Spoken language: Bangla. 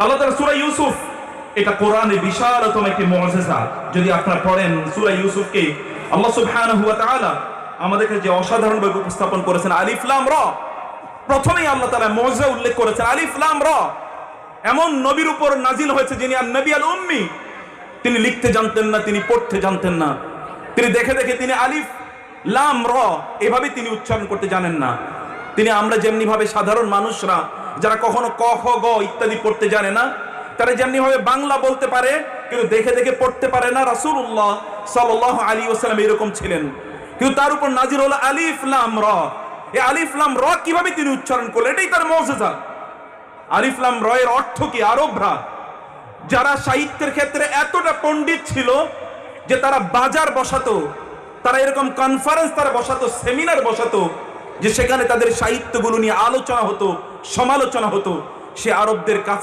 আল্লাহ তাআলা সূরা ইউসুফ, এটা কোরআনে বিশালতম একটি মুআজিজা। যদি আপনারা পড়েন সূরা ইউসুফকে, আল্লাহ সুবহানাহু ওয়া তাআলা আমাদেরকে যে অসাধারণভাবে উপস্থাপন করেছেন। আলিফ লাম র, প্রথমেই আল্লাহ তাআলা মুআজিজা উল্লেখ করেছেন আলিফ লাম র। এমন নবীর উপর নাজিল হয়েছে যিনি নবী আল উম্মি, তিনি লিখতে জানতেন না, তিনি পড়তে জানতেন না, তিনি দেখে দেখে তিনি আলিফ লাম র এভাবে তিনি উচ্চারণ করতে জানেন না। তিনি আমরা যেমনি ভাবে সাধারণ মানুষরা যারা কখনো ক খ গ ইত্যাদি পড়তে জানে না, তারা যেমনি ভাবে বাংলা বলতে পারে কিন্তু দেখে দেখে পড়তে পারে না, রাসূলুল্লাহ সাল্লাল্লাহু আলাইহি ওয়াসাল্লাম এরকম ছিলেন। কিন্তু তার উপর নাজিল হলো আলিফ লাম র। এই আলিফ লাম র কিভাবে তিনি উচ্চারণ করলেন, এটাই তার মুআজিজা। আলিফ লাম র এর অর্থ কি? আরবরা যারা সাহিত্যের ক্ষেত্রে এতটা পণ্ডিত ছিল যে তারা বাজার বসাতো, তারা এরকম কনফারেন্স তারা বসাতো, সেমিনার বসাতো, যে সেখানে তাদের সাহিত্যগুলো নিয়ে আলোচনা হতো, সমালোচনা হতো। সে আরবদের কাছে